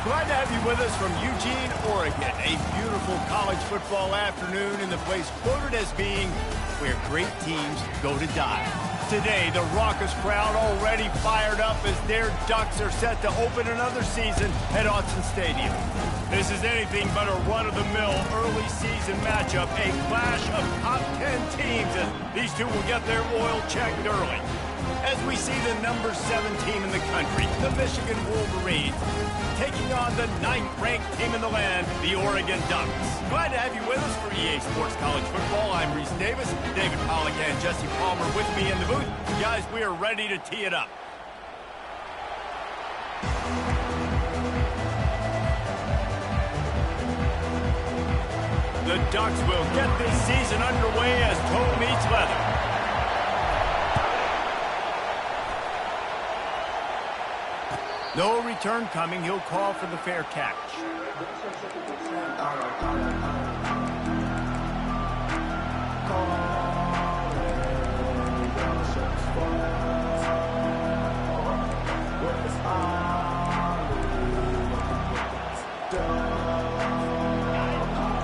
Glad to have you with us from Eugene, Oregon. A beautiful college football afternoon in the place quoted as being where great teams go to die. Today, the raucous crowd already fired up as their Ducks are set to open another season at Autzen Stadium. This is anything but a run-of-the-mill early season matchup, a clash of top 10 teams, as these two will get their oil checked early. As we see the number 7 team in the country, the Michigan Wolverines, taking on the 9th-ranked team in the land, the Oregon Ducks. Glad to have you with us for EA Sports College Football. I'm Reese Davis, David Pollack and Jesse Palmer with me in the booth. Guys, we are ready to tee it up. The Ducks will get this season underway as toe meets leather. No return coming. He'll call for the fair catch.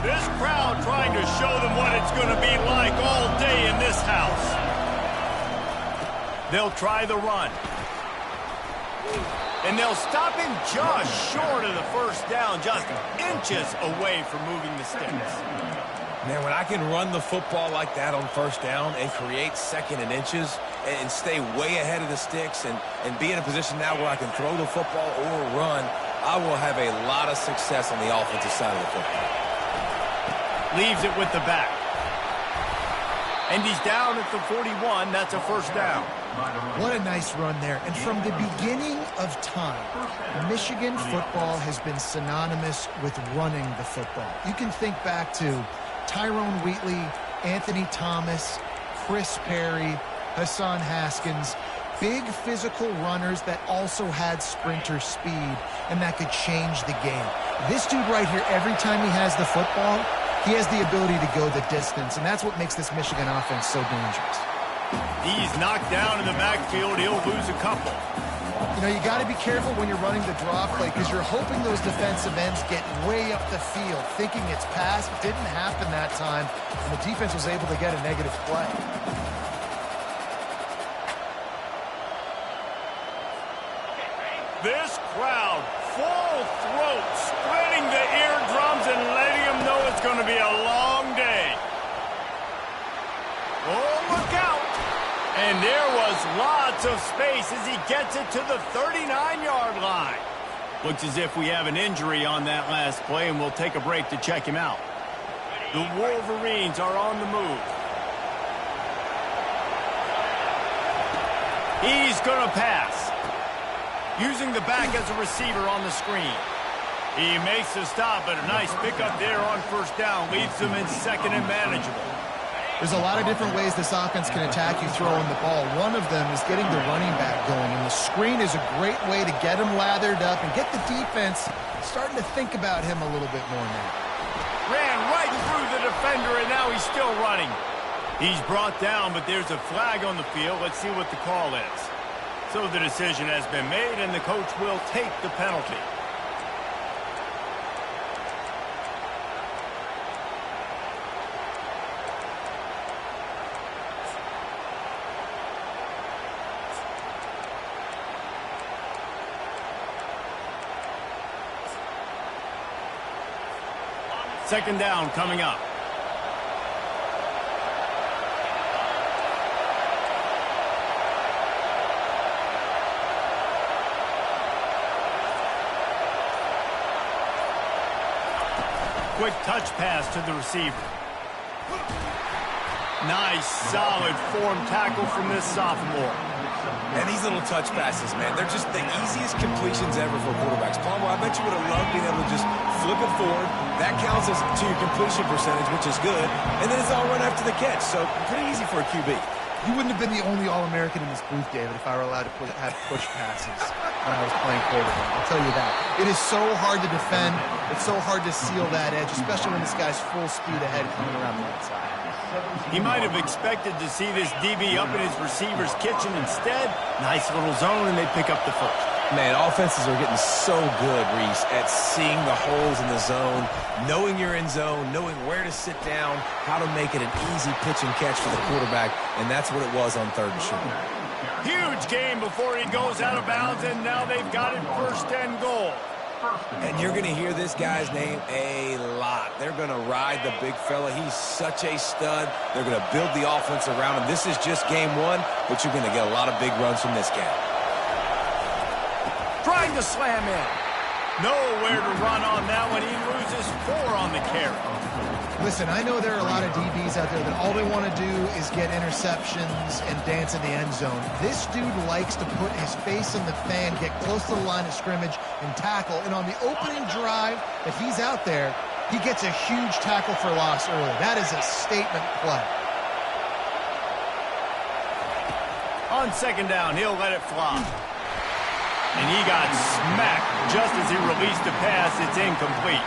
This crowd trying to show them what it's going to be like all day in this house. They'll try the run. And they'll stop him just short of the first down, just inches away from moving the sticks. Man, when I can run the football like that on first down and create second and inches and stay way ahead of the sticks and be in a position now where I can throw the football or run, I will have a lot of success on the offensive side of the football. Leaves it with the back. And he's down at the 41. That's a first down. What a nice run there. And from the beginning of time, Michigan football has been synonymous with running the football. You can think back to Tyrone Wheatley, Anthony Thomas, Chris Perry, Hassan Haskins, big physical runners that also had sprinter speed and that could change the game. This dude right here, every time he has the football, he has the ability to go the distance, and that's what makes this Michigan offense so dangerous. He's knocked down in the backfield. He'll lose a couple. You know, you got to be careful when you're running the draw play because you're hoping those defensive ends get way up the field, thinking it's pass. It didn't happen that time, and the defense was able to get a negative play. This crowd, full throat, splitting the eardrums and letting them know it's going to be a long day. Oh, look out! And there was lots of space as he gets it to the 39-yard line. Looks as if we have an injury on that last play, and we'll take a break to check him out. The Wolverines are on the move. He's going to pass. Using the back as a receiver on the screen. He makes the stop, but a nice pickup there on first down. Leaves them in second and manageable. There's a lot of different ways this offense can attack you throwing the ball. One of them is getting the running back going, and the screen is a great way to get him lathered up and get the defense starting to think about him a little bit more now. Ran right through the defender, and now he's still running. He's brought down, but there's a flag on the field. Let's see what the call is. So the decision has been made, and the coach will take the penalty. Second down coming up. Quick touch pass to the receiver. Nice, solid form tackle from this sophomore. And these little touch passes, man, they're just the easiest completions ever for quarterbacks. Palmer, I bet you would have loved being able to just flip it forward. That counts as to your completion percentage, which is good. And then it's all run after the catch, so pretty easy for a QB. You wouldn't have been the only All-American in this booth, David, if I were allowed to have push passes when I was playing quarterback. I'll tell you that. It is so hard to defend. It's so hard to seal that edge, especially when this guy's full speed ahead coming around the outside. He might have expected to see this DB up in his receiver's kitchen. Instead, nice little zone, and they pick up the first. Man, offenses are getting so good, Reese, at seeing the holes in the zone, knowing you're in zone, knowing where to sit down, how to make it an easy pitch and catch for the quarterback, and that's what it was on 3rd and short. Huge game before he goes out of bounds, and now they've got it 1st and goal. And you're going to hear this guy's name a lot. They're going to ride the big fella. He's such a stud. They're going to build the offense around him. This is just game 1, but you're going to get a lot of big runs from this guy. Trying to slam in. Nowhere to run on that one. He loses 4 on the carry. Listen, I know there are a lot of DBs out there that all they want to do is get interceptions and dance in the end zone. This dude likes to put his face in the fan, get close to the line of scrimmage, and tackle. And on the opening drive that he's out there, he gets a huge tackle for loss early. That is a statement play. On 2nd down, he'll let it fly. And he got smacked just as he released the pass. It's incomplete.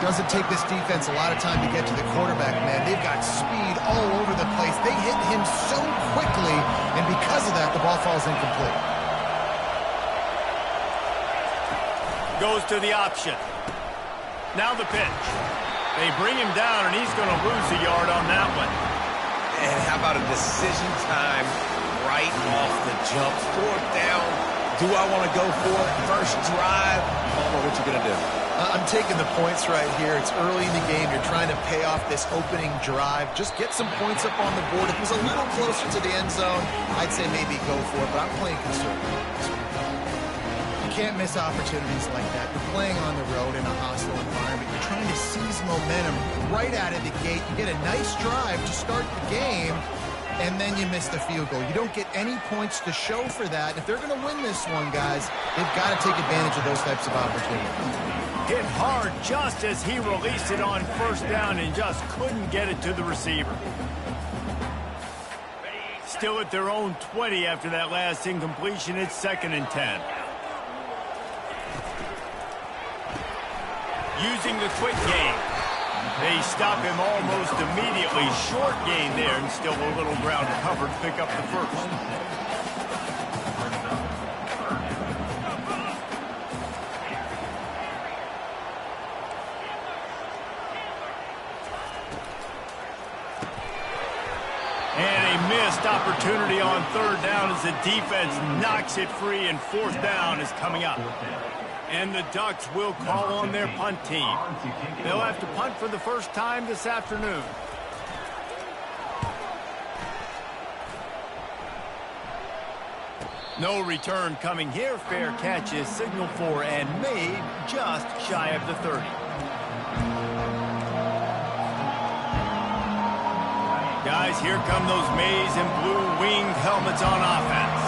Doesn't take this defense a lot of time to get to the quarterback, man. They've got speed all over the place. They hit him so quickly, and because of that, the ball falls incomplete. Goes to the option. Now the pitch. They bring him down, and he's going to lose a yard on that one. And how about a decision time right off the jump? 4th down. Do I want to go for it? First drive. Palmer, what you going to do? I'm taking the points right here. It's early in the game. You're trying to pay off this opening drive. Just get some points up on the board. If it was a little closer to the end zone, I'd say maybe go for it, but I'm playing conservative. You can't miss opportunities like that. You're playing on the road in a hostile environment. You're trying to seize momentum right out of the gate. You get a nice drive to start the game, and then you miss the field goal. You don't get any points to show for that. If they're going to win this one, guys, they've got to take advantage of those types of opportunities. Hit hard just as he released it on 1st down and just couldn't get it to the receiver. Still at their own 20 after that last incompletion. It's 2nd and 10. Using the quick game. They stop him almost immediately. Short gain there, and still a little ground covered. Pick up the 1st. Opportunity on 3rd down as the defense knocks it free, and 4th down is coming up. And the Ducks will call on their punt team. They'll have to punt for the first time this afternoon. No return coming here. Fair catch is signaled for and made just shy of the 30. Guys, here come those maize and blue winged helmets on offense.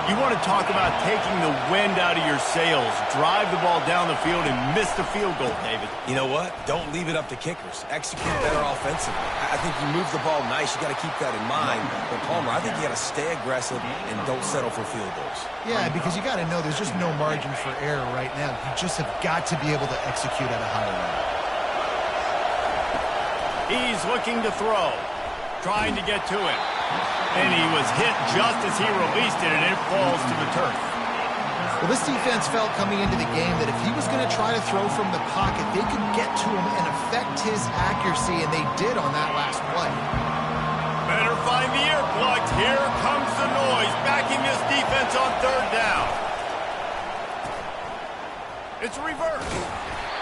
You want to talk about taking the wind out of your sails. Drive the ball down the field and miss the field goal, David. You know what? Don't leave it up to kickers. Execute better offensively. I think you move the ball nice. You got to keep that in mind. But, Palmer, I think you got to stay aggressive and don't settle for field goals. Yeah, because you got to know there's just no margin for error right now. You just have got to be able to execute at a higher level. He's looking to throw. Trying to get to it. And he was hit just as he released it, and it falls to the turf. Well, this defense felt coming into the game that if he was going to try to throw from the pocket, they could get to him and affect his accuracy, and they did on that last play. Better find the earplugs. Here comes the noise, backing this defense on 3rd down. It's a reverse.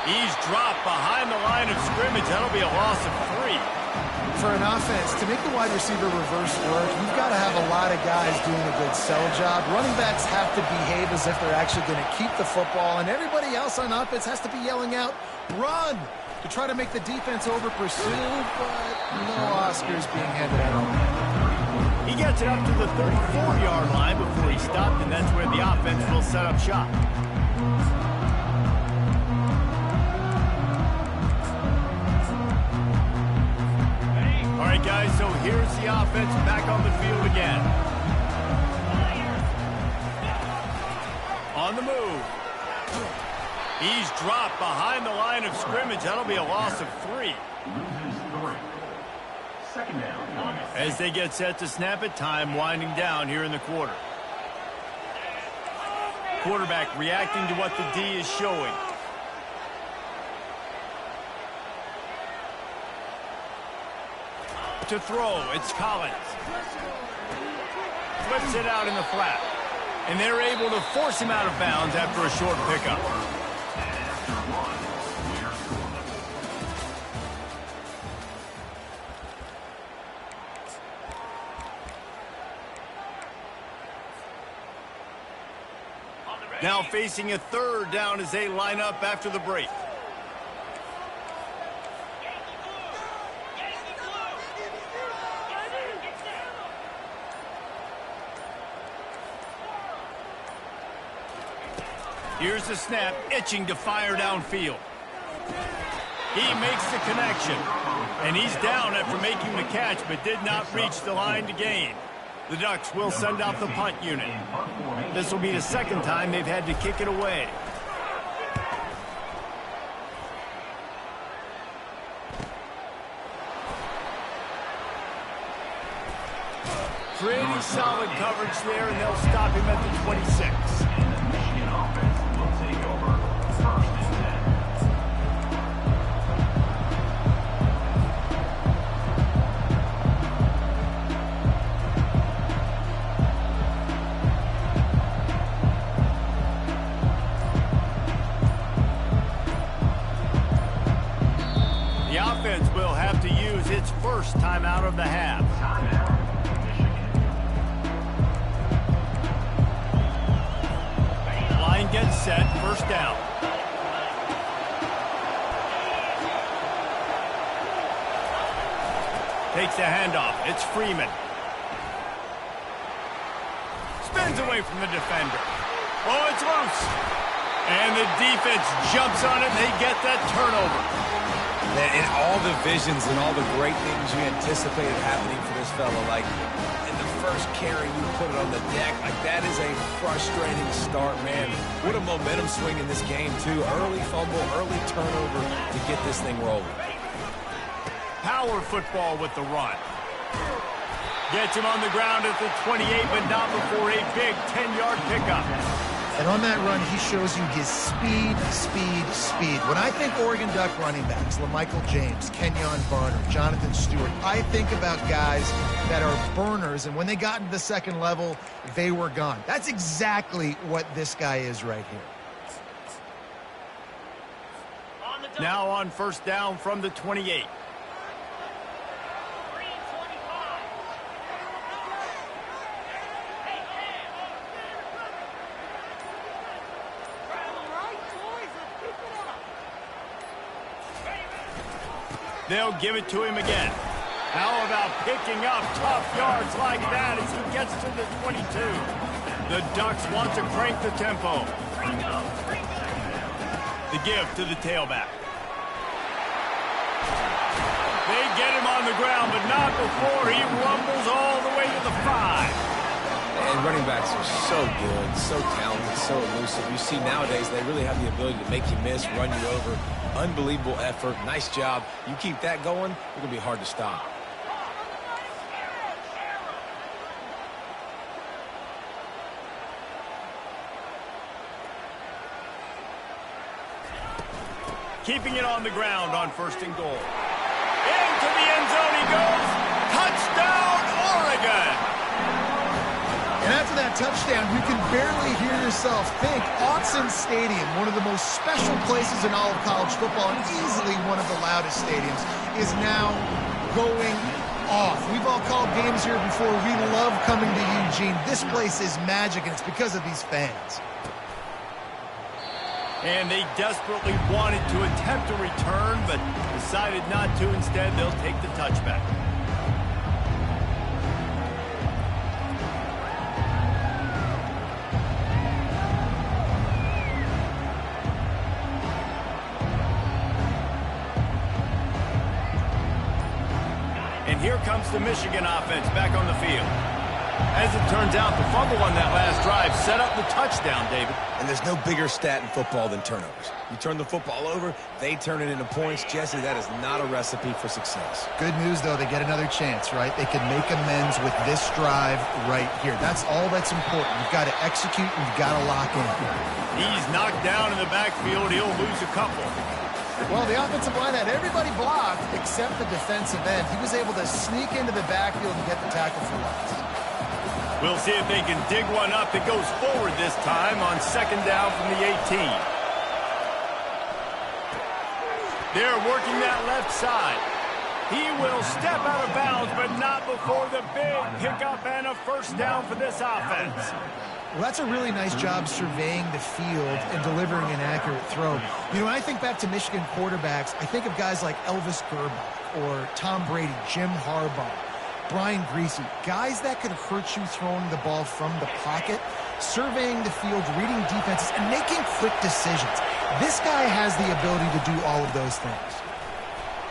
He's dropped behind the line of scrimmage. That'll be a loss of 3. For an offense, to make the wide receiver reverse work, you've got to have a lot of guys doing a good sell job. Running backs have to behave as if they're actually going to keep the football, and everybody else on offense has to be yelling out, run, to try to make the defense over-pursue, but no Oscars being handed out. He gets it up to the 34-yard line before he stopped, and that's where the offense will set up shop. All right, guys, so here's the offense back on the field again. On the move. He's dropped behind the line of scrimmage. That'll be a loss of 3. As they get set to snap it, time winding down here in the quarter. Quarterback reacting to what the D is showing. To throw, it's Collins. Flips it out in the flat. And they're able to force him out of bounds after a short pickup. Now facing a third down as they line up after the break. Here's the snap, itching to fire downfield. He makes the connection. And he's down after making the catch, but did not reach the line to gain. The Ducks will send out the punt unit. This will be the second time they've had to kick it away. Pretty solid coverage there, and they'll stop him at the 26. Will have to use its first timeout of the half. Line gets set, first down. Takes the handoff, it's Freeman. Spins away from the defender. Oh, it's loose. And the defense jumps on it, they get that turnover. In all the visions and all the great things you anticipated happening for this fellow, like in the first carry, you put it on the deck, like that is a frustrating start, man. What a momentum swing in this game, too. Early fumble, early turnover to get this thing rolling. Power football with the run. Gets him on the ground at the 28, but not before a big 10-yard pickup. And on that run, he shows you his speed, speed, speed. When I think Oregon Duck running backs, LaMichael James, Kenyon Barner, Jonathan Stewart, I think about guys that are burners, and when they got into the second level, they were gone. That's exactly what this guy is right here. Now on first down from the 28. They'll give it to him again. How about picking up tough yards like that as he gets to the 22? The Ducks want to crank the tempo. The give to the tailback. They get him on the ground, but not before he rumbles all the way to the 5. And running backs are so good, so talented, so elusive. You see nowadays they really have the ability to make you miss, run you over. Unbelievable effort. Nice job. You keep that going, it's going to be hard to stop. Keeping it on the ground on first and goal. Into the end zone he goes. Touchdown, Oregon! And after that touchdown, you can barely hear yourself think. Autzen Stadium, one of the most special places in all of college football, and easily one of the loudest stadiums, is now going off. We've all called games here before. We love coming to Eugene. This place is magic, and it's because of these fans. And they desperately wanted to attempt a return, but decided not to. Instead, they'll take the touchback. And here comes the Michigan offense back on the field. As it turns out, the fumble on that last drive set up the touchdown, David. And there's no bigger stat in football than turnovers. You turn the football over, they turn it into points. Jesse, that is not a recipe for success. Good news, though, they get another chance, right? They can make amends with this drive right here. That's all that's important. You've got to execute and you've got to lock in. He's knocked down in the backfield. He'll lose a couple. Well, the offensive line had everybody blocked except the defensive end. He was able to sneak into the backfield and get the tackle for loss. We'll see if they can dig one up. It goes forward this time on second down from the 18. They're working that left side. He will step out of bounds, but not before the big pickup and a first down for this offense. Well, that's a really nice job surveying the field and delivering an accurate throw. You know, when I think back to Michigan quarterbacks, I think of guys like Elvis Grbac or Tom Brady, Jim Harbaugh, Brian Griese, guys that could hurt you throwing the ball from the pocket, surveying the field, reading defenses, and making quick decisions. This guy has the ability to do all of those things.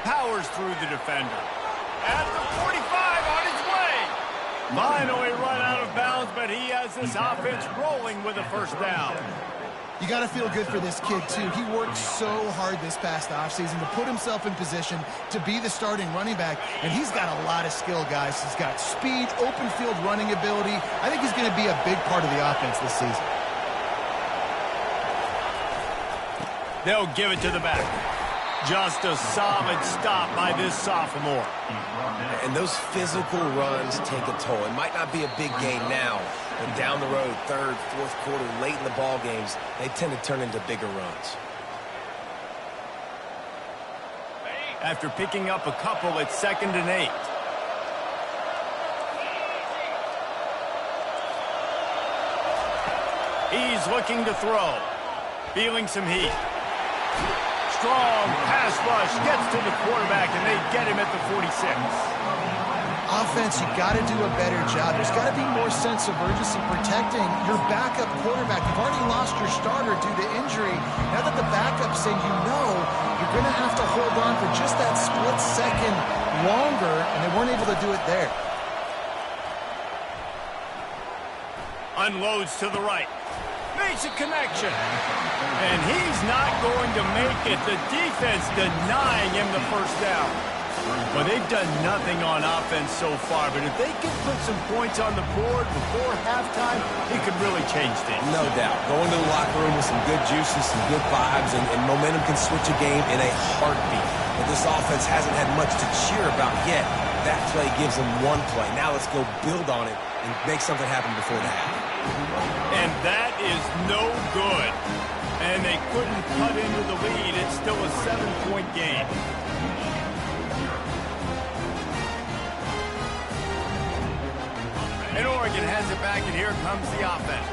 Powers through the defender. At the 45 on his way. Finally run out of bounds, but he has this offense rolling with a first down. You got to feel good for this kid, too. He worked so hard this past offseason to put himself in position to be the starting running back, and he's got a lot of skill, guys. He's got speed, open field running ability. I think he's going to be a big part of the offense this season. They'll give it to the back. Just a solid stop by this sophomore. And those physical runs take a toll. It might not be a big game now, but down the road, third, fourth quarter, late in the ball games, they tend to turn into bigger runs. After picking up a couple at 2nd and 8. He's looking to throw. Feeling some heat. Strong pass rush gets to the quarterback, and they get him at the 46. Offense, you got to do a better job. There's got to be more sense of urgency protecting your backup quarterback. You've already lost your starter due to injury. Now that the backup's in, you know you're going to have to hold on for just that split second longer, and they weren't able to do it there. Unloads to the right. Makes a connection. And he's not going to make it. The defense denying him the first down. Well, they've done nothing on offense so far, but if they can put some points on the board before halftime, it could really change things. No doubt. Going to the locker room with some good juices, some good vibes, and momentum can switch a game in a heartbeat. But this offense hasn't had much to cheer about yet. That play gives them one play. Now let's go build on it and make something happen before the half. And that is no good. And they couldn't cut into the lead. It's still a 7-point game. And Oregon has it back, and here comes the offense.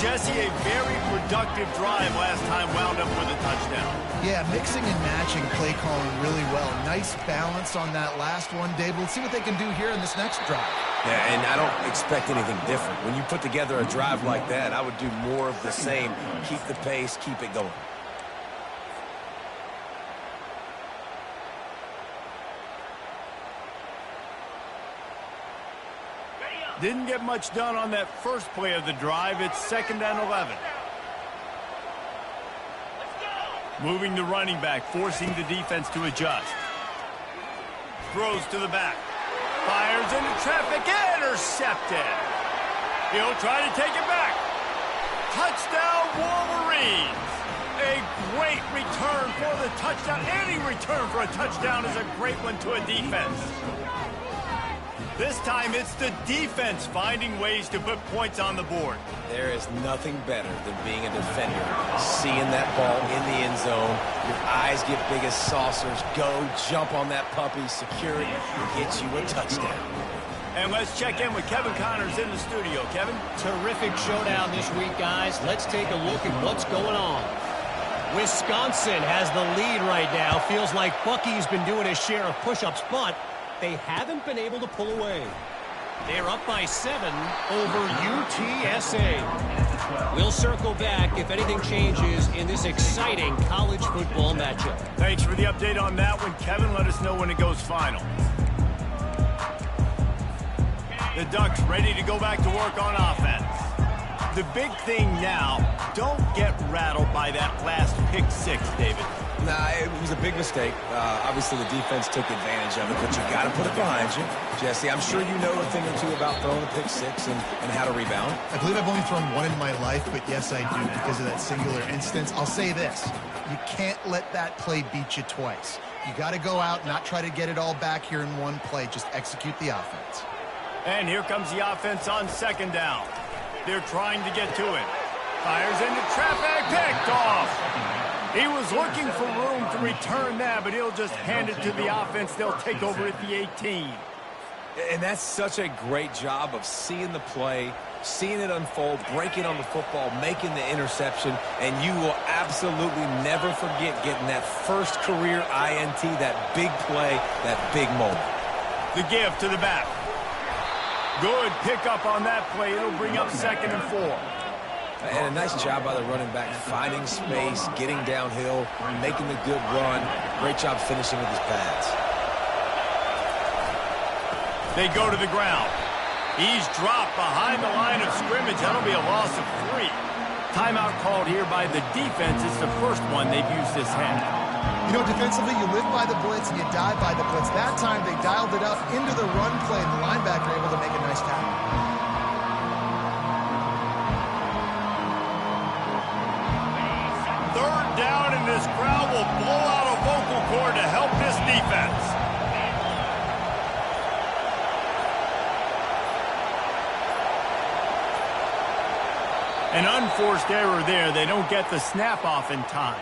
Jesse, a very productive drive last time, wound up with a touchdown. Yeah, mixing and matching play calling really well. Nice balance on that last one, Dave. We'll see what they can do here in this next drive. Yeah, and I don't expect anything different. When you put together a drive like that, I would do more of the same. Keep the pace, keep it going. Didn't get much done on that first play of the drive. It's 2nd and 11. Moving the running back, forcing the defense to adjust. Throws to the back. Fires into traffic, intercepted. He'll try to take it back. Touchdown, Wolverines. A great return for the touchdown. Any return for a touchdown is a great one to a defense. This time it's the defense finding ways to put points on the board. There is nothing better than being a defender. Seeing that ball in the end zone, your eyes get big as saucers. Go, jump on that puppy, secure it, and get you a touchdown. And let's check in with Kevin Connors in the studio. Kevin? Terrific showdown this week, guys. Let's take a look at what's going on. Wisconsin has the lead right now. Feels like Bucky's been doing his share of push-ups, but they haven't been able to pull away. They're up by 7 over UTSA. We'll circle back if anything changes in this exciting college football matchup. Thanks for the update on that one, Kevin. Let us know when it goes final. The Ducks ready to go back to work on offense. The big thing now, don't get rattled by that last pick six, David. Nah, it was a big mistake. Obviously, the defense took advantage of it, but you got to put it behind you. Jesse, I'm sure you know a thing or two about throwing a pick six and how to rebound. I believe I've only thrown one in my life, but yes, I do because of that singular instance. I'll say this. You can't let that play beat you twice. You got to go out, not try to get it all back here in one play. Just execute the offense. And here comes the offense on second down. They're trying to get to it. Fires into traffic, picked off. He was looking for room to return that, but he'll just hand it to the offense. They'll take over at the 18. And that's such a great job of seeing the play, seeing it unfold, breaking on the football, making the interception, and you will absolutely never forget getting that first career INT, that big play, that big moment. The give to the back. Good pickup on that play. It'll bring up 2nd and 4. And a nice job by the running back, finding space, getting downhill, making the good run. Great job finishing with his pads. They go to the ground. He's dropped behind the line of scrimmage. That'll be a loss of 3. Timeout called here by the defense. It's the first one they've used this half. You know, defensively, you live by the blitz and you die by the blitz. That time, they dialed it up into the run play, and the linebacker able to make a nice tackle. Third down, and this crowd will blow out a vocal cord to help this defense. An unforced error there. They don't get the snap off in time.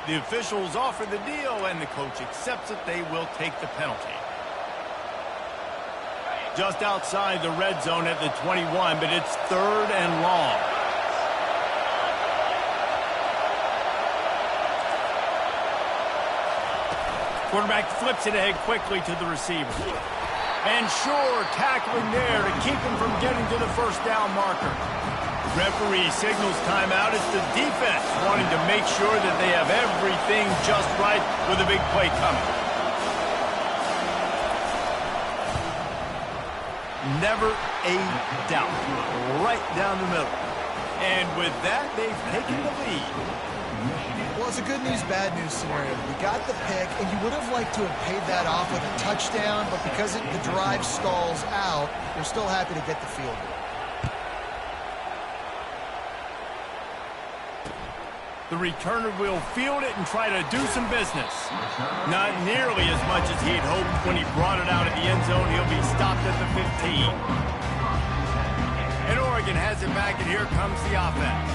The officials offer the deal, and the coach accepts it. They will take the penalty. Just outside the red zone at the 21, but it's 3rd and long. Quarterback flips it ahead quickly to the receiver. And sure, tackling there to keep him from getting to the first down marker. Referee signals timeout. It's the defense wanting to make sure that they have everything just right with a big play coming. Never a doubt. Right down the middle. And with that, they've taken the lead. Well, it's a good news, bad news scenario. You got the pick, and you would have liked to have paid that off with a touchdown, but because the drive stalls out, you're still happy to get the field goal. The returner will field it and try to do some business. Not nearly as much as he'd hoped when he brought it out of the end zone. He'll be stopped at the 15. And Oregon has it back, and here comes the offense.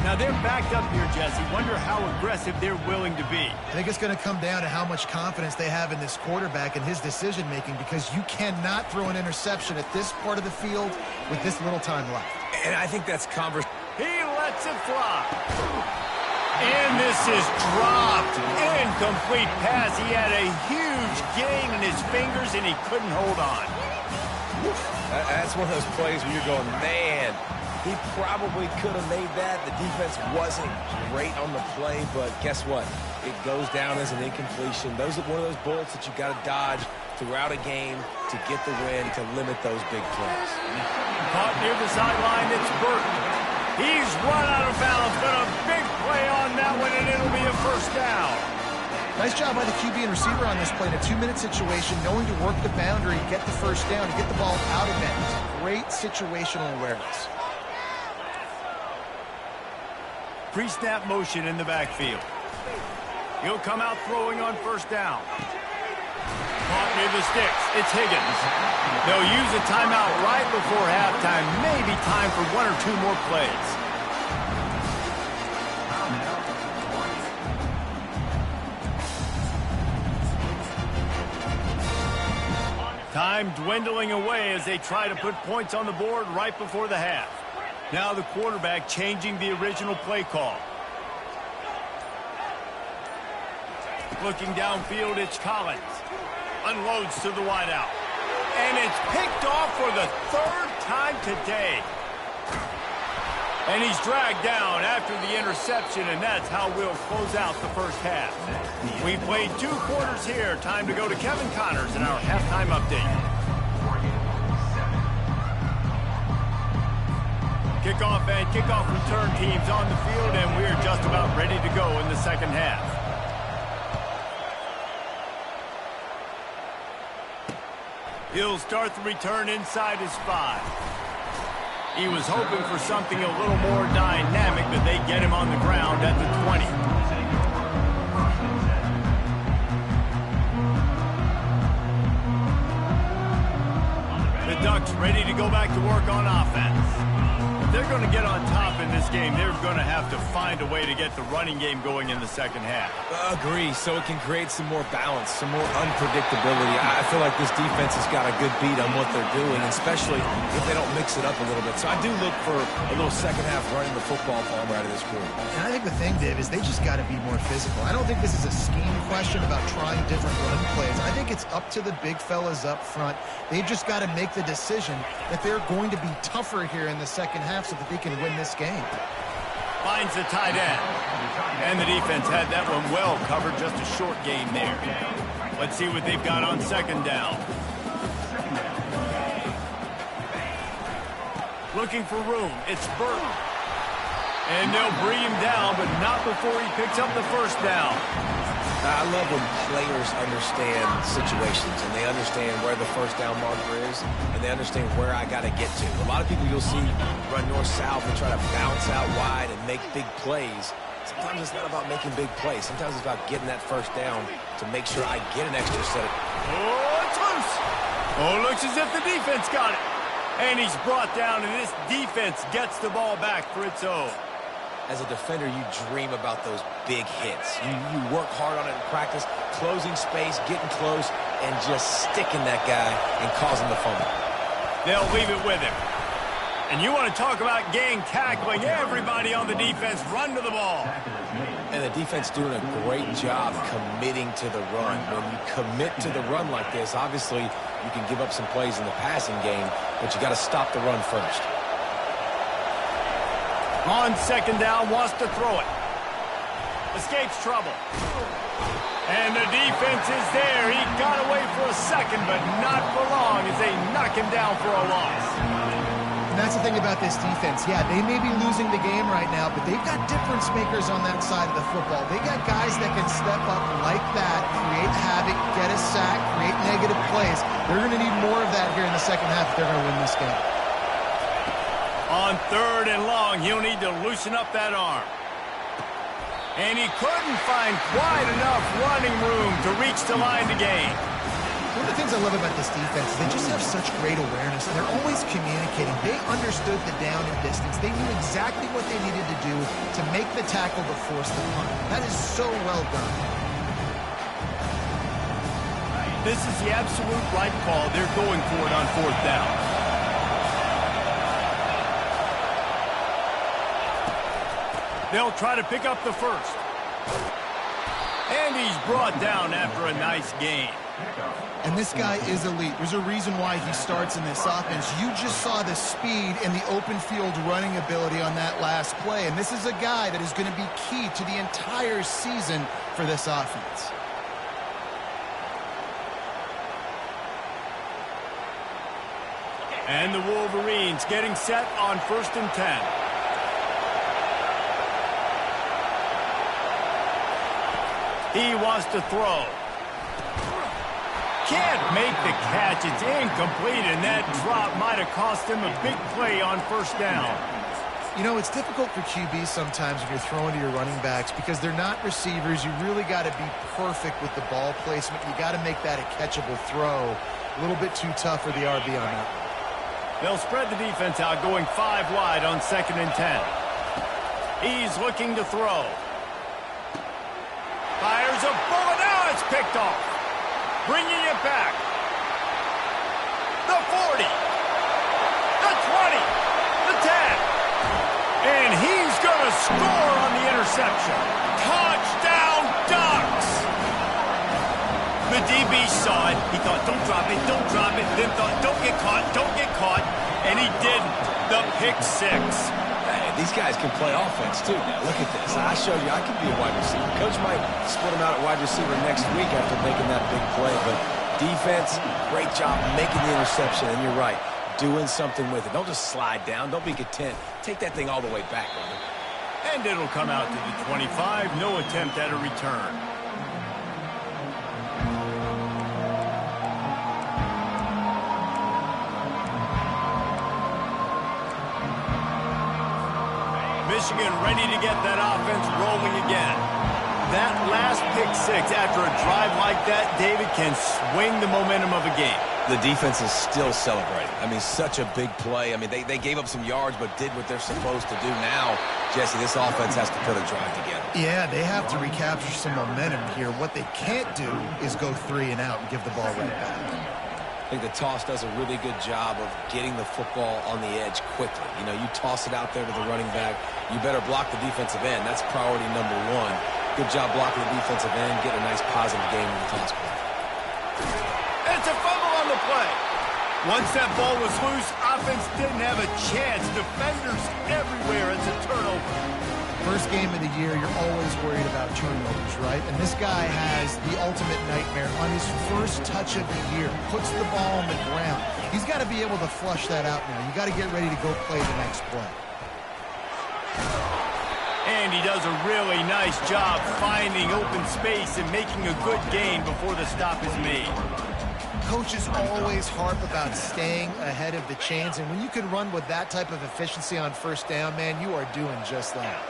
Now they're backed up here, Jesse. Wonder how aggressive they're willing to be. I think it's going to come down to how much confidence they have in this quarterback and his decision-making, because you cannot throw an interception at this part of the field with this little time left. And I think that's conversation. He lets it fly. And this is dropped. Incomplete pass. He had a huge gain in his fingers, and he couldn't hold on. That's one of those plays where you're going, man, he probably could have made that. The defense wasn't great on the play, but guess what? It goes down as an incompletion. Those are one of those bullets that you've got to dodge throughout a game to get the win, to limit those big plays. Caught near the sideline, it's Burton. He's run out of bounds, but a big play on that one, and it'll be a first down. Nice job by the QB and receiver on this play in a 2-minute situation, knowing to work the boundary, get the first down, to get the ball out of bounds. Great situational awareness. Pre-snap motion in the backfield. He'll come out throwing on first down. Caught near the sticks. It's Higgins. They'll use a timeout right before halftime. Maybe time for 1 or 2 more plays. Time dwindling away as they try to put points on the board right before the half. Now the quarterback changing the original play call. Looking downfield, it's Collins. Unloads to the wideout. And it's picked off for the 3rd time today. And he's dragged down after the interception, and that's how we'll close out the first half. We played 2 quarters here. Time to go to Kevin Connors in our halftime update. Kickoff and kickoff return teams on the field, and we're just about ready to go in the second half. He'll start the return inside his 5. He was hoping for something a little more dynamic, but they get him on the ground at the 20. The Ducks ready to go back to work on offense. If they're going to get on top in this game, they're going to have to find a way to get the running game going in the second half. Agree, so it can create some more balance, some more unpredictability. I feel like this defense has got a good beat on what they're doing, especially if they don't mix it up a little bit. So I do look for a little second half running the football farm out of this group. And I think the thing, Dave, is they just got to be more physical. I don't think this is a scheme question about trying different run plays. I think it's up to the big fellas up front. They've just got to make the decision that they're going to be tougher here in the second half so that they can win this game. Finds the tight end. And the defense had that one well covered, just a short gain there. Let's see what they've got on second down. Looking for room. It's Burton. And they'll bring him down, but not before he picks up the first down. I love when players understand situations and they understand where the first down marker is and they understand where I got to get to. A lot of people you'll see run north-south and try to bounce out wide and make big plays. Sometimes it's not about making big plays. Sometimes it's about getting that first down to make sure I get an extra set of... Oh, it's loose. Oh, looks as if the defense got it. And he's brought down, and this defense gets the ball back for its own. As a defender, you dream about those big hits. You work hard on it in practice, closing space, getting close, and just sticking that guy and causing the fumble. They'll leave it with him. And you want to talk about gang tackling. Everybody on the defense run to the ball. And the defense doing a great job committing to the run. When you commit to the run like this, obviously you can give up some plays in the passing game, but you got to stop the run first. On second down, wants to throw it. Escapes trouble. And the defense is there. He got away for a second, but not for long as they knock him down for a loss. And that's the thing about this defense. Yeah, they may be losing the game right now, but they've got difference makers on that side of the football. They got guys that can step up like that, create havoc, get a sack, create negative plays. They're going to need more of that here in the second half if they're going to win this game. On third and long, he'll need to loosen up that arm. And he couldn't find quite enough running room to reach the line to gain. One of the things I love about this defense is they just have such great awareness. They're always communicating. They understood the down and distance. They knew exactly what they needed to do to make the tackle to force the punt. That is so well done. This is the absolute right call. They're going for it on fourth down. They'll try to pick up the first. And he's brought down after a nice gain. And this guy is elite. There's a reason why he starts in this offense. You just saw the speed and the open field running ability on that last play. And this is a guy that is going to be key to the entire season for this offense. And the Wolverines getting set on 1st and 10. He wants to throw. Can't make the catch. It's incomplete, and that drop might have cost him a big play on first down. You know, it's difficult for QBs sometimes when you're throwing to your running backs because they're not receivers. You really got to be perfect with the ball placement. You got to make that a catchable throw. A little bit too tough for the RB on that. They'll spread the defense out, going 5 wide on 2nd and 10. He's looking to throw. Fires a bullet. Now it's picked off. Bringing it back. The 40. The 20. The 10. And he's going to score on the interception. Touchdown, Ducks. The DB saw it. He thought, don't drop it, don't drop it. Then thought, don't get caught, don't get caught. And he didn't. The pick 6. These guys can play offense, too. Now, look at this. I showed you I can be a wide receiver. Coach might split him out at wide receiver next week after making that big play. But defense, great job making the interception. And you're right. doing something with it. Don't just slide down. Don't be content. Take that thing all the way back, brother. And it'll come out to the 25. No attempt at a return. Michigan ready to get that offense rolling again. That last pick six after a drive like that, David, can swing the momentum of a game. The defense is still celebrating. I mean, such a big play. I mean, they gave up some yards but did what they're supposed to do. Now, Jesse, this offense has to put a drive together. Yeah, they have to recapture some momentum here. What they can't do is go 3 and out and give the ball right back. I think the toss does a really good job of getting the football on the edge quickly. You know, you toss it out there to the running back. You better block the defensive end. That's priority number 1. Good job blocking the defensive end. Get a nice positive game in the toss play. It's a fumble on the play. Once that ball was loose, offense didn't have a chance. Defenders everywhere. It's a turnover. First game of the year, you're always worried about turnovers, right? And this guy has the ultimate nightmare on his first touch of the year. Puts the ball on the ground. He's got to be able to flush that out now. You got to get ready to go play the next play. And he does a really nice job finding open space and making a good gain before the stop is made. Coaches always harp about staying ahead of the chains, and when you can run with that type of efficiency on first down, man, you are doing just that.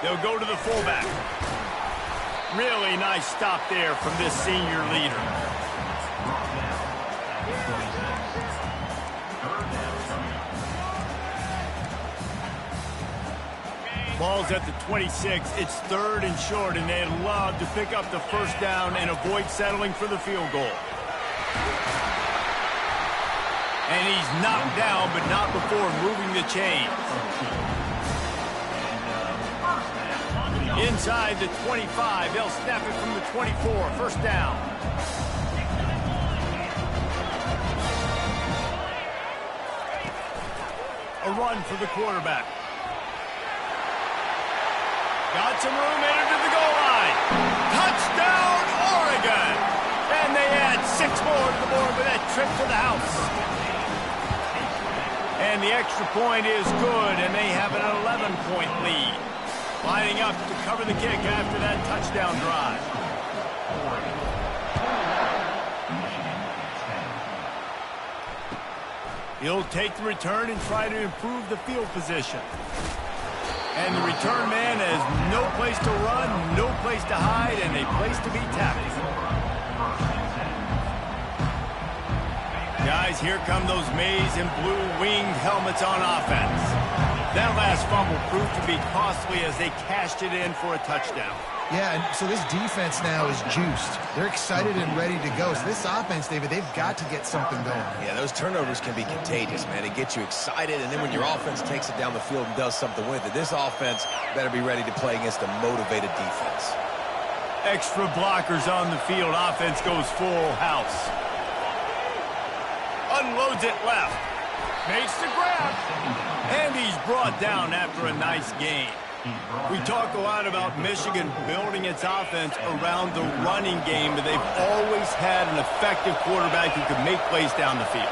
They'll go to the fullback. Really nice stop there from this senior leader. Ball's at the 26. It's 3rd and short, and they'd love to pick up the first down and avoid settling for the field goal. And he's knocked down, but not before moving the chain. Inside the 25, they'll snap it from the 24. First down. A run for the quarterback. Got some room, entered to the goal line. Touchdown, Oregon! And they add 6 more to the board with that trip to the house. And the extra point is good, and they have an 11-point lead. Lining up to cover the kick after that touchdown drive. He'll take the return and try to improve the field position. And the return man has no place to run, no place to hide, and a place to be tackled. Guys, here come those maize and blue winged helmets on offense. That last fumble proved to be costly as they cashed it in for a touchdown. Yeah, and so this defense now is juiced. They're excited and ready to go. So this offense, David, they've got to get something going. Yeah, those turnovers can be contagious, man. It gets you excited, and then when your offense takes it down the field and does something with it, this offense better be ready to play against a motivated defense. Extra blockers on the field. Offense goes full house. Unloads it left. Makes the grab. And he's brought down after a nice gain. We talk a lot about Michigan building its offense around the running game, but they've always had an effective quarterback who can make plays down the field.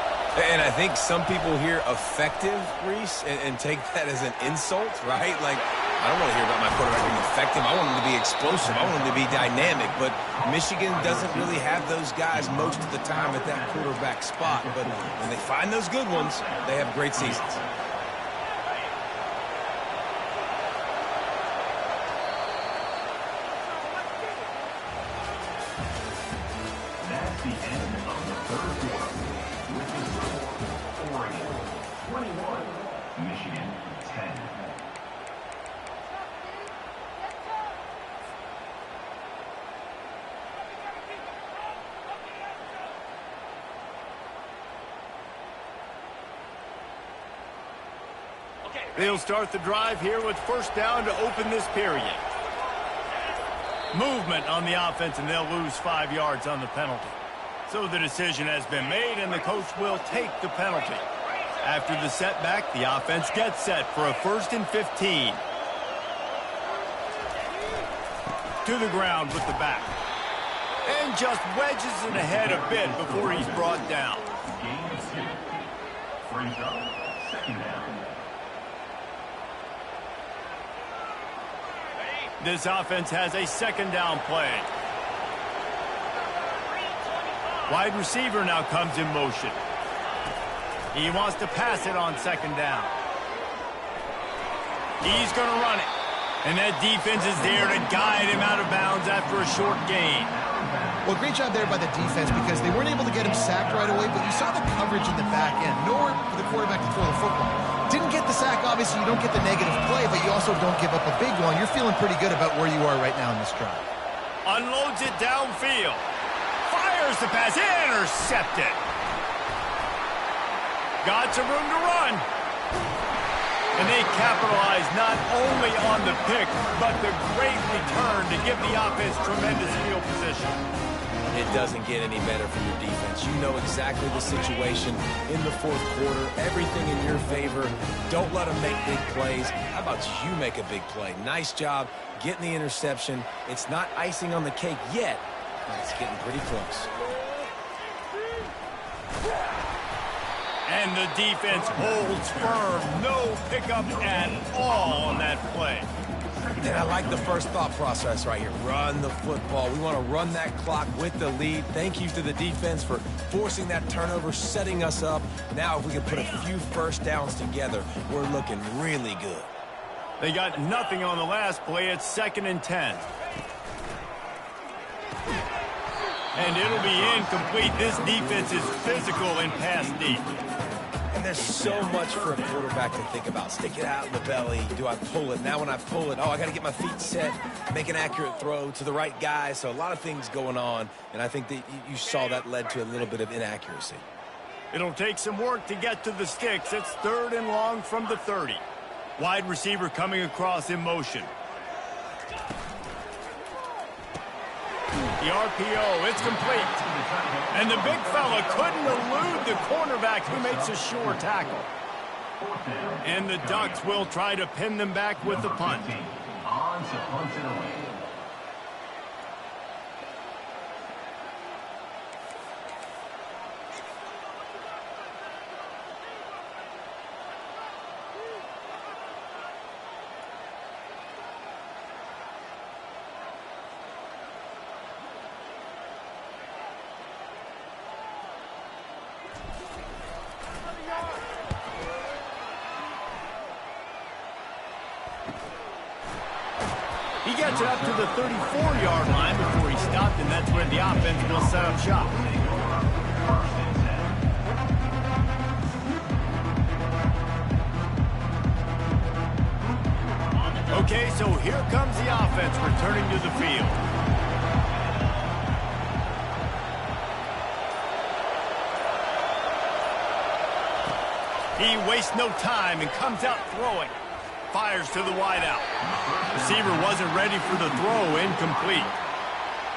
And I think some people hear effective, Reese, and take that as an insult, right? Like, I don't want to hear about my quarterback being effective. I want him to be explosive. I want him to be dynamic. But Michigan doesn't really have those guys most of the time at that quarterback spot. But when they find those good ones, they have great seasons. They'll start the drive here with first down to open this period. Movement on the offense, and they'll lose 5 yards on the penalty. So the decision has been made, and the coach will take the penalty. After the setback, the offense gets set for a 1st and 15. To the ground with the back. And just wedges it ahead a bit before he's brought down. This offense has a second down play. Wide receiver now comes in motion. He wants to pass it on second down. He's going to run it. And that defense is there to guide him out of bounds after a short gain. Well, great job there by the defense because they weren't able to get him sacked right away, but you saw the coverage in the back end. Nowhere for the quarterback to throw the football. Didn't get the sack, obviously you don't get the negative play, but you also don't give up a big one. You're feeling pretty good about where you are right now in this drive. Unloads it downfield. Fires the pass. Intercepted. Got some room to run. And they capitalize not only on the pick, but the great return to give the offense tremendous field position. It doesn't get any better for your defense. You know exactly the situation in the fourth quarter. Everything in your favor. Don't let them make big plays. How about you make a big play? Nice job getting the interception. It's not icing on the cake yet, but it's getting pretty close. And the defense holds firm. No pickup at all on that play. And I like the first thought process right here. Run the football. We want to run that clock with the lead. Thank you to the defense for forcing that turnover, setting us up. Now if we can put a few first downs together, we're looking really good. They got nothing on the last play. It's 2nd and 10. And it'll be incomplete. This defense is physical and pass deep. And there's so much for a quarterback to think about. Stick it out in the belly. Do I pull it? Now when I pull it, I got to get my feet set, make an accurate throw to the right guy. So a lot of things going on, and I think that you saw that led to a little bit of inaccuracy. It'll take some work to get to the sticks. It's 3rd and long from the 30. Wide receiver coming across in motion. The RPO, it's complete. And the big fella couldn't elude the cornerback who makes a sure tackle. And the Ducks will try to pin them back with the punt. He gets it up to the 34-yard line before he stopped, and that's where the offense will set up shop. Okay, so here comes the offense returning to the field. He wastes no time and comes out throwing. Fires to the wideout. Receiver wasn't ready for the throw. Incomplete.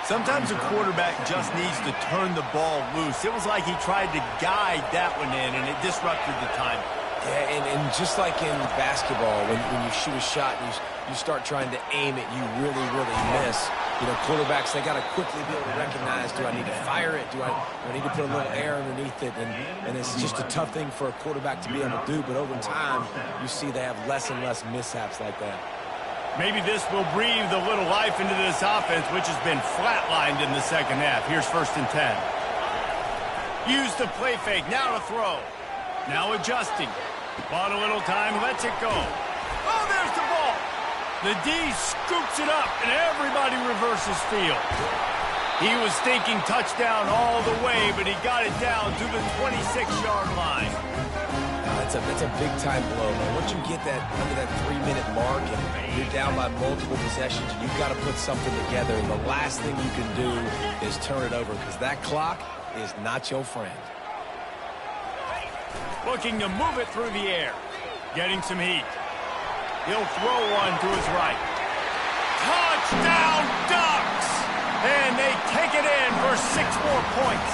Sometimes a quarterback just needs to turn the ball loose. It was like he tried to guide that one in, and it disrupted the time. Yeah, and just like in basketball, when you shoot a shot and you start trying to aim it, you really, really miss. You know, quarterbacks, they got to quickly be able to recognize, do I need to fire it? Do I need to put a little air underneath it? And it's just a tough thing for a quarterback to be able to do. But over time, you see they have less and less mishaps like that. Maybe this will breathe a little life into this offense, which has been flatlined in the second half. Here's 1st and 10. Use the play fake. Now to throw. Now adjusting. Bought a little time. Lets it go. Oh, there's the ball. The D scoops it up, and everybody reverses field. He was thinking touchdown all the way, but he got it down to the 26-yard line. That's a big-time blow, man. Once you get that under that 3-minute mark and you're down by multiple possessions, you've got to put something together. And the last thing you can do is turn it over because that clock is not your friend. Looking to move it through the air. Getting some heat. He'll throw one to his right. Touchdown, Ducks! And they take it in for 6 more points.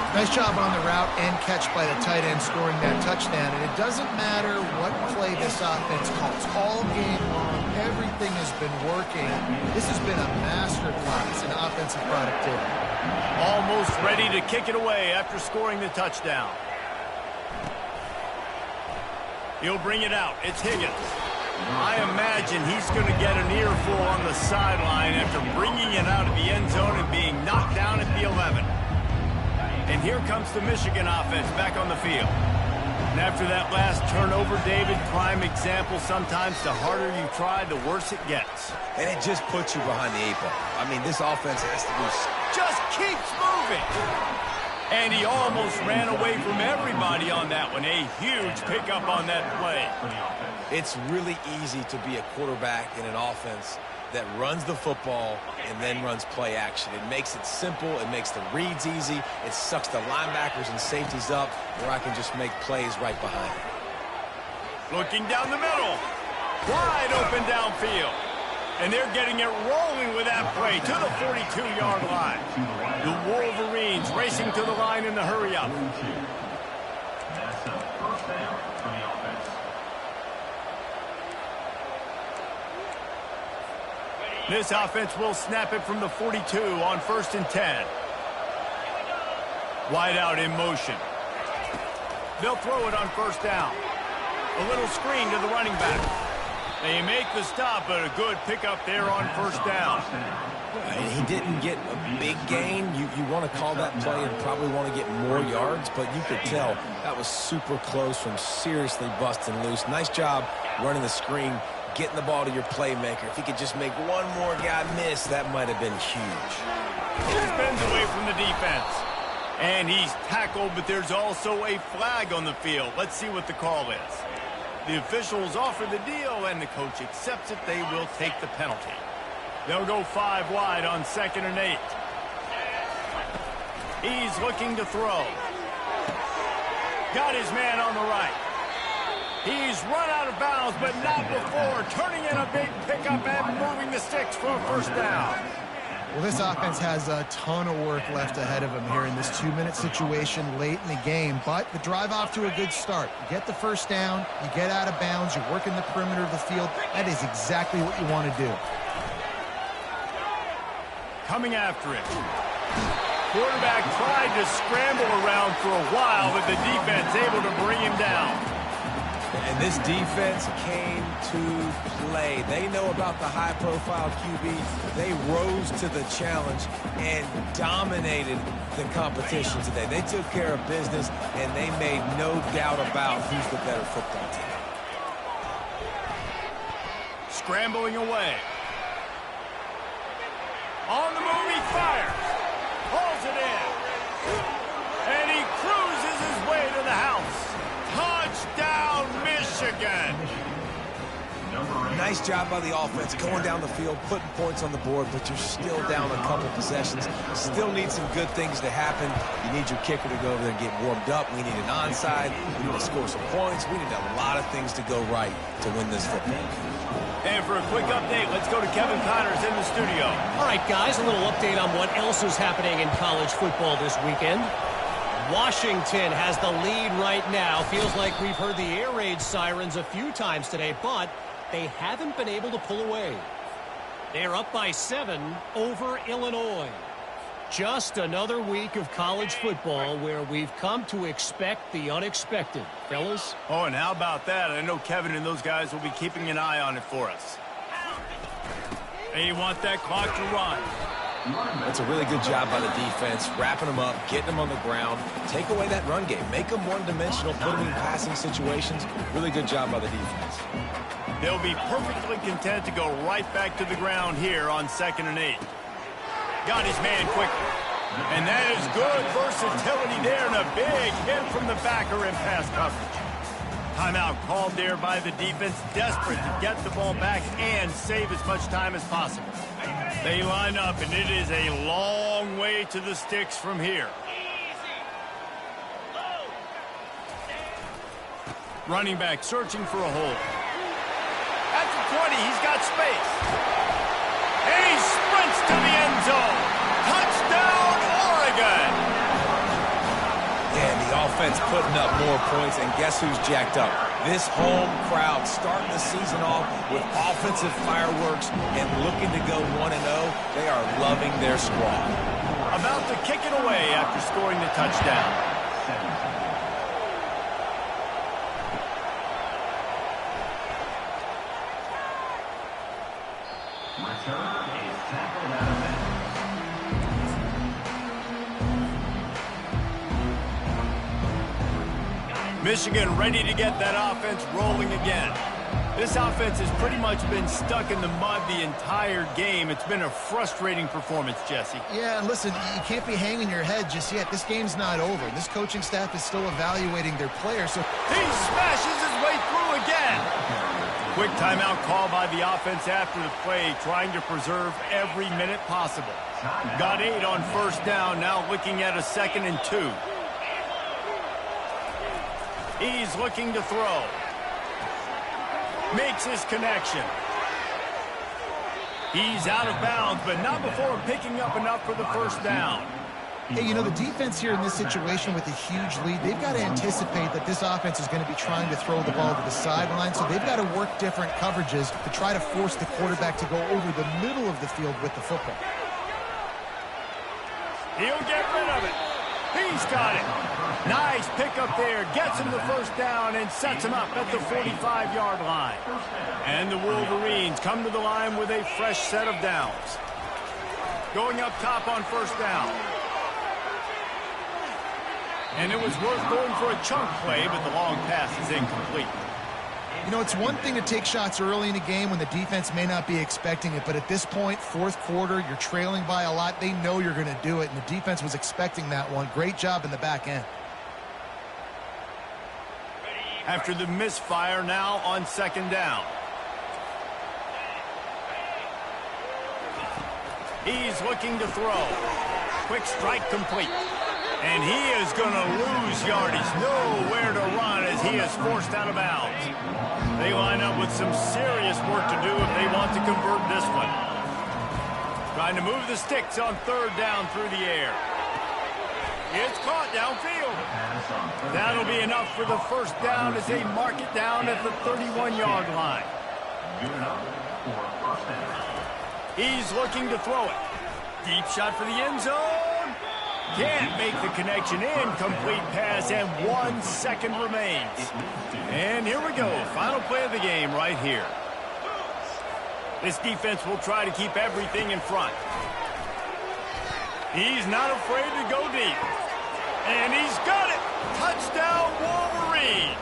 Nice job on the route and catch by the tight end scoring that touchdown. And it doesn't matter what play this offense calls. All game long, everything has been working. This has been a masterclass in offensive productivity. Almost ready to kick it away after scoring the touchdown. He'll bring it out. It's Higgins. I imagine he's going to get an earful on the sideline after bringing it out of the end zone and being knocked down at the 11. And here comes the Michigan offense back on the field. And after that last turnover, David, prime example, sometimes the harder you try, the worse it gets. And it just puts you behind the 8 ball. I mean, this offense has to be... Just keeps moving. And he almost ran away from everybody on that one. A huge pickup on that play. It's really easy to be a quarterback in an offense that runs the football and then runs play action. It makes it simple. It makes the reads easy. It sucks the linebackers and safeties up where I can just make plays right behind it. Looking down the middle. Wide open downfield. And they're getting it rolling with that play to the 42-yard line. The Wolverines racing to the line in the hurry-up. This offense will snap it from the 42 on 1st and 10. Wide out in motion. They'll throw it on 1st down. A little screen to the running back. They make the stop, but a good pickup there on 1st down. He didn't get a big gain. You want to call that play and probably want to get more yards, but you could tell that was super close from seriously busting loose. Nice job running the screen, getting the ball to your playmaker. If he could just make one more guy miss, that might have been huge. He spins away from the defense. And he's tackled, but there's also a flag on the field. Let's see what the call is. The officials offer the deal, and the coach accepts it. They will take the penalty. They'll go 5 wide on 2nd and 8. He's looking to throw. Got his man on the right. He's run out of bounds, but not before turning in a big pickup and moving the sticks for a 1st down. Well, this offense has a ton of work left ahead of them here in this 2-minute situation late in the game, but the drive off to a good start. You get the 1st down, you get out of bounds, you work in the perimeter of the field. That is exactly what you want to do. Coming after it. Quarterback tried to scramble around for a while, but the defense able to bring him down. And this defense came to play. They know about the high-profile QB. They rose to the challenge and dominated the competition today. They took care of business, and they made no doubt about who's the better football team. Scrambling away. On the move, he fires. Pulls it in. And he cruises his way to the house. Touchdown, Michigan. Nice job by the offense going down the field, putting points on the board, but you're still down a couple possessions. Still need some good things to happen. You need your kicker to go over there and get warmed up. We need an onside. We need to score some points. We need a lot of things to go right to win this football game. And for a quick update, let's go to Kevin Connors in the studio. All right, guys, a little update on what else is happening in college football this weekend. Washington has the lead right now. Feels like we've heard the air raid sirens a few times today, but they haven't been able to pull away. They're up by 7 over Illinois. Just another week of college football where we've come to expect the unexpected. Fellas? Oh, and how about that? I know Kevin and those guys will be keeping an eye on it for us. They want that clock to run. That's a really good job by the defense, wrapping them up, getting them on the ground. Take away that run game. Make them one-dimensional, put them in passing situations. Really good job by the defense. They'll be perfectly content to go right back to the ground here on 2nd and 8. Got his man quickly. And that is good versatility there, and a big hit from the backer in pass coverage. Timeout called there by the defense, desperate to get the ball back and save as much time as possible. They line up, and it is a long way to the sticks from here. Running back searching for a hole. At the 20, he's got space. And he sprints to the end zone. Touchdown, Oregon! And the offense putting up more points, and guess who's jacked up? This home crowd starting the season off with offensive fireworks and looking to go 1-0. They are loving their squad. About to kick it away after scoring the touchdown. Michigan ready to get that offense rolling again. This offense has pretty much been stuck in the mud the entire game. It's been a frustrating performance, Jesse. Yeah, and listen, you can't be hanging your head just yet. This game's not over. This coaching staff is still evaluating their players. So he smashes his way through again. Quick timeout call by the offense after the play, trying to preserve every minute possible. Got 8 on first down, now looking at a 2nd and 2. He's looking to throw. Makes his connection. He's out of bounds, but not before picking up enough for the first down. Hey, you know, the defense here in this situation with a huge lead, they've got to anticipate that this offense is going to be trying to throw the ball to the sideline, so they've got to work different coverages to try to force the quarterback to go over the middle of the field with the football. He'll get rid of it. He's got it. Nice pickup there. Gets him the first down and sets him up at the 45-yard line. And the Wolverines come to the line with a fresh set of downs. Going up top on first down. And it was worth going for a chunk play, but the long pass is incomplete. You know, it's one thing to take shots early in a game when the defense may not be expecting it, but at this point, fourth quarter, you're trailing by a lot. They know you're going to do it, and the defense was expecting that one. Great job in the back end. After the misfire, now on 2nd down. He's looking to throw. Quick strike complete. And he is going to lose yardage. Nowhere to run as he is forced out of bounds. They line up with some serious work to do if they want to convert this one. Trying to move the sticks on 3rd down through the air. It's caught downfield. That'll be enough for the first down as they mark it down at the 31-yard line. He's looking to throw it. Deep shot for the end zone. Can't make the connection. Incomplete pass, and 1 second remains. And here we go. Final play of the game right here. This defense will try to keep everything in front. He's not afraid to go deep. And he's got it. Touchdown, Wolverines.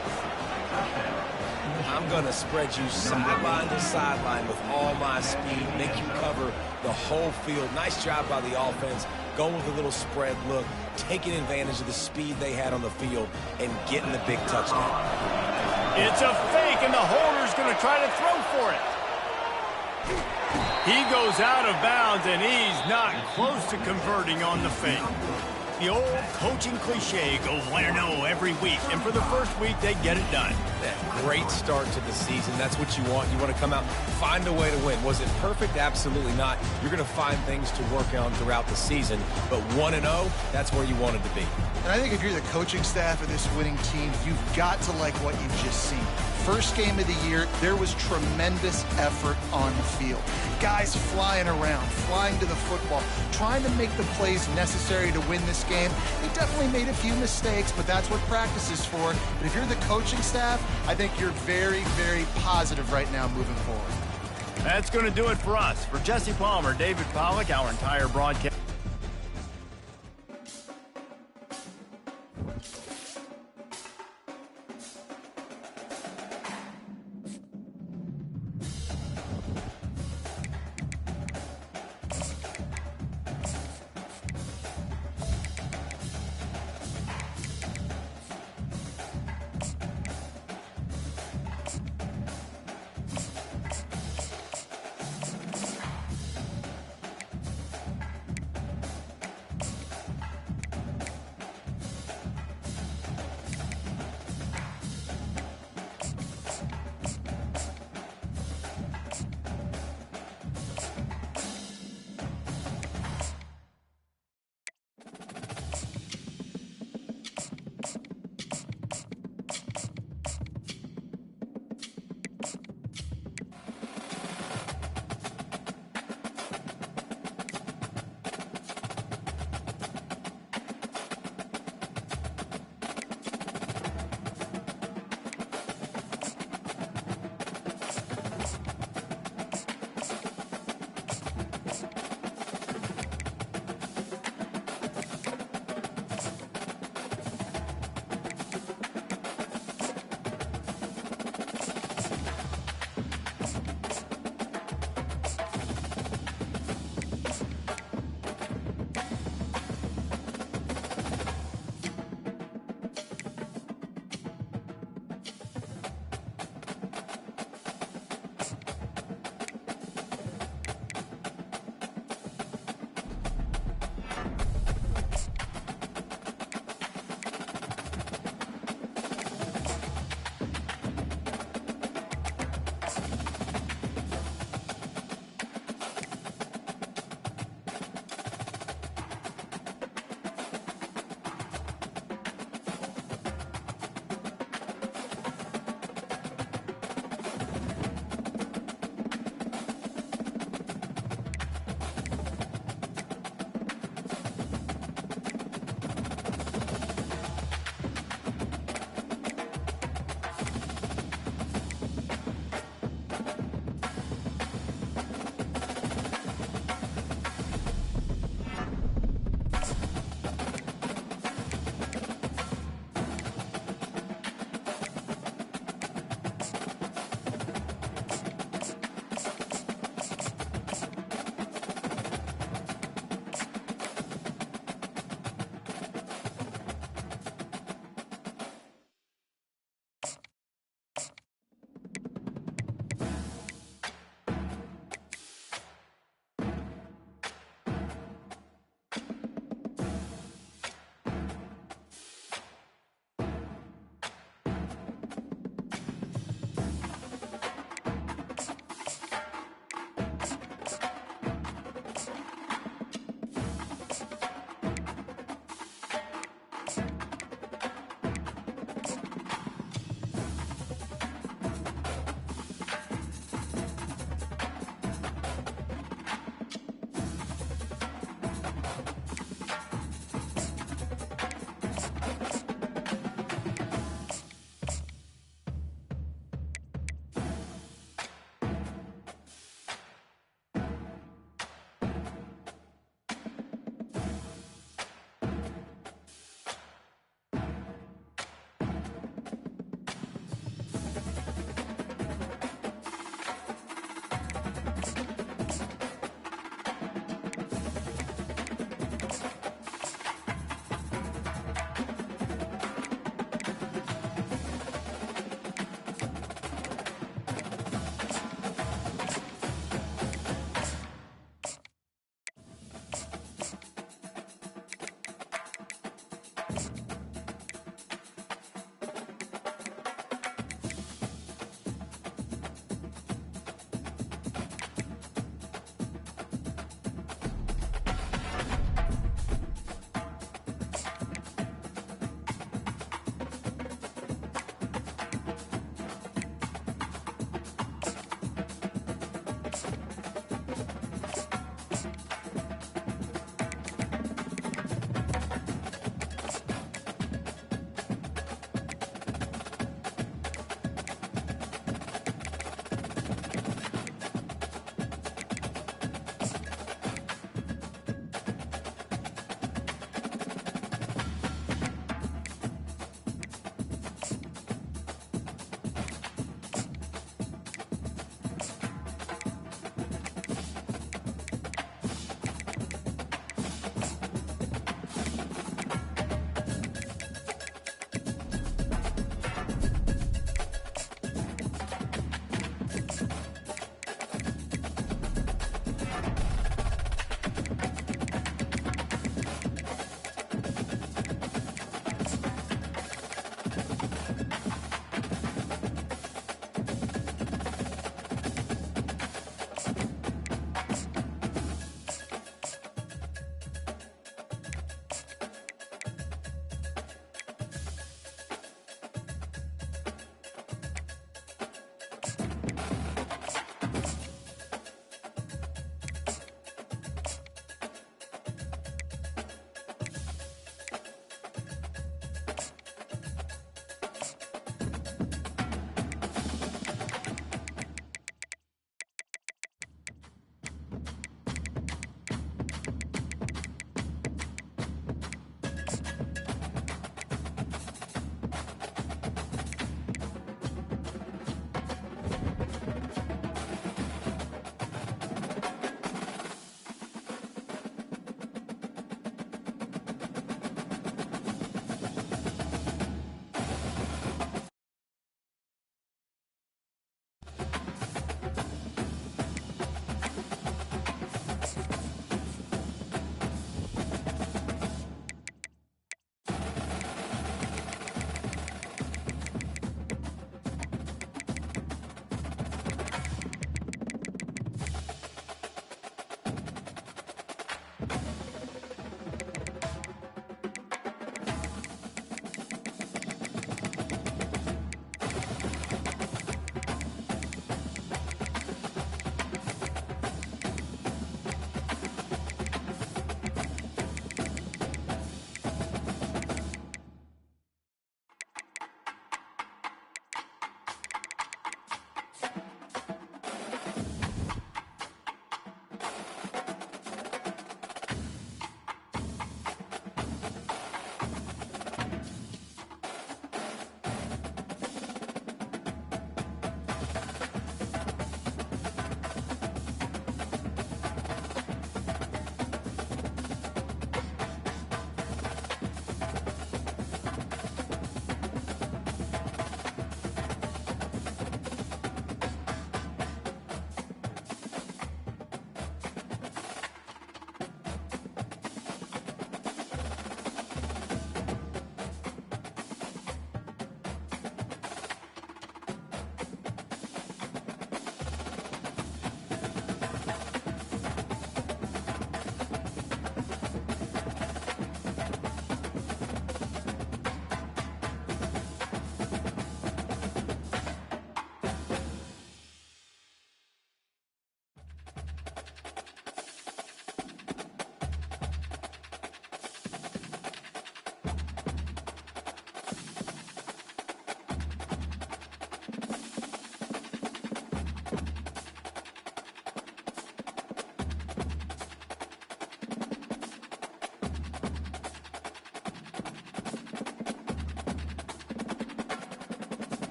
I'm going to spread you sideline to sideline with all my speed, make you cover the whole field. Nice job by the offense, going with a little spread look, taking advantage of the speed they had on the field, and getting the big touchdown. It's a fake, and the holder's going to try to throw for it. He goes out of bounds, and he's not close to converting on the fake. The old coaching cliche, go win or no every week. And for the first week, they get it done. That great start to the season. That's what you want. You want to come out, find a way to win. Was it perfect? Absolutely not. You're going to find things to work on throughout the season. But 1-0, that's where you wanted to be. And I think if you're the coaching staff of this winning team, you've got to like what you've just seen. First game of the year, there was tremendous effort on the field. Guys flying around, flying to the football, trying to make the plays necessary to win this game. They definitely made a few mistakes, but that's what practice is for. But if you're the coaching staff, I think you're very, very positive right now moving forward. That's going to do it for us. For Jesse Palmer, David Pollack, our entire broadcast.